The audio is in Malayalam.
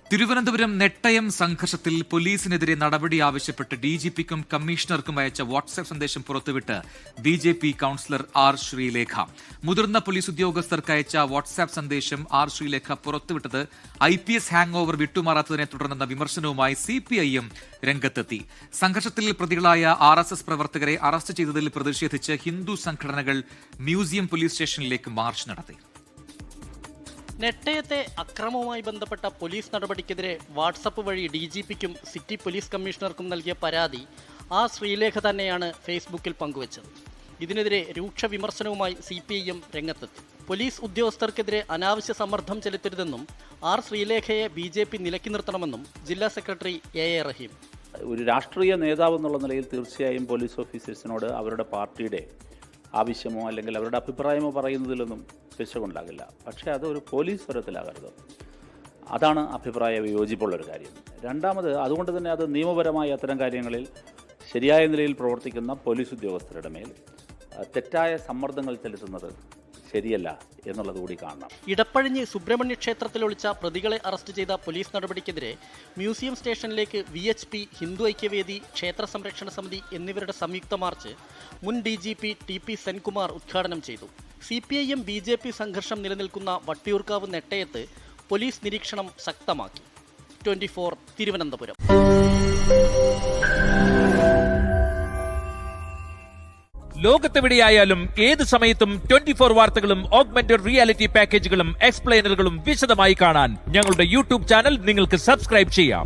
തിരുവനന്തപുരം നെട്ടയം സംഘർഷത്തിൽ പോലീസിനെതിരെ നടപടി ആവശ്യപ്പെട്ട് ഡിജിപിക്കും കമ്മീഷണർക്കും അയച്ച വാട്സ്ആപ്പ് സന്ദേശം പുറത്തുവിട്ട് ബിജെപി കൌൺസിലർ ആർ ശ്രീലേഖ. മുതിർന്ന പോലീസ് ഉദ്യോഗസ്ഥർക്ക് അയച്ച വാട്സ്ആപ്പ് സന്ദേശം ആർ ശ്രീലേഖ പുറത്തുവിട്ടത് IPS ഹാങ് ഓവർ വിട്ടുമാറാത്തതിനെ തുടർന്നെന്ന വിമർശനവുമായി CPIM രംഗത്തെത്തി. സംഘർഷത്തിൽ പ്രതികളായ RSS പ്രവർത്തകരെ അറസ്റ്റ് ചെയ്തതിൽ പ്രതിഷേധിച്ച് ഹിന്ദു സംഘടനകൾ മ്യൂസിയം പോലീസ് സ്റ്റേഷനിലേക്ക് മാർച്ച് നടത്തി. നെട്ടയത്തെ അക്രമവുമായി ബന്ധപ്പെട്ട പോലീസ് നടപടിക്കെതിരെ വാട്സപ്പ് വഴി DGPക്കും സിറ്റി പോലീസ് കമ്മീഷണർക്കും നൽകിയ പരാതി ആർ ശ്രീലേഖ തന്നെയാണ് ഫേസ്ബുക്കിൽ പങ്കുവച്ചത്. ഇതിനെതിരെ രൂക്ഷ വിമർശനവുമായി CPIM രംഗത്തെത്തി. പോലീസ് ഉദ്യോഗസ്ഥർക്കെതിരെ അനാവശ്യ സമ്മർദ്ദം ചെലുത്തരുതെന്നും ആർ ശ്രീലേഖയെ BJP നിലയ്ക്ക് നിർത്തണമെന്നും ജില്ലാ സെക്രട്ടറി AA റഹീം. ഒരു രാഷ്ട്രീയ നേതാവ് എന്നുള്ള നിലയിൽ തീർച്ചയായും പോലീസ് ഓഫീസേഴ്സിനോട് അവരുടെ പാർട്ടിയുടെ ആവശ്യമോ അല്ലെങ്കിൽ അവരുടെ അഭിപ്രായമോ പറയുന്നതിലൊന്നും പിശകുണ്ടാകില്ല. പക്ഷേ അത് ഒരു പോലീസ് സ്വരത്തിലാകരുത്. അതാണ് അഭിപ്രായ വിയോജിപ്പുള്ളൊരു കാര്യം. രണ്ടാമത്, അതുകൊണ്ട് തന്നെ അത് നിയമപരമായ അത്തരം കാര്യങ്ങളിൽ ശരിയായ നിലയിൽ പ്രവർത്തിക്കുന്ന പോലീസ് ഉദ്യോഗസ്ഥരുടെ മേൽ തെറ്റായ സമ്മർദ്ദങ്ങൾ ചെലുത്തുന്നത് ശരിയല്ല എന്നുള്ളത് കൂടി കാണണം. ഇടപ്പഴിഞ്ഞ് സുബ്രഹ്മണ്യ ക്ഷേത്രത്തിൽ ഒളിച്ച പ്രതികളെ അറസ്റ്റ് ചെയ്ത പോലീസ് നടപടിക്കെതിരെ മ്യൂസിയം സ്റ്റേഷനിലേക്ക് VHP, ഹിന്ദു ഐക്യവേദി, ക്ഷേത്ര സംരക്ഷണ സമിതി എന്നിവരുടെ സംയുക്ത മാർച്ച് മുൻ DGP TP സെൻകുമാർ ഉദ്ഘാടനം ചെയ്തു. CPIM BJP സംഘർഷം നിലനിൽക്കുന്ന വട്ടിയൂർക്കാവ് നെട്ടയത്ത് പോലീസ് നിരീക്ഷണം ശക്തമാക്കി. 24 തിരുവനന്തപുരം. ലോകത്തെവിടെയായാലും ഏത് സമയത്തും 24 വാർത്തകളും ഓഗ്മെന്റഡ് റിയാലിറ്റി പാക്കേജുകളും എക്സ്പ്ലെയിനറുകളും വിശദമായി കാണാൻ ഞങ്ങളുടെ YouTube ചാനൽ നിങ്ങൾക്ക് സബ്സ്ക്രൈബ് ചെയ്യാം.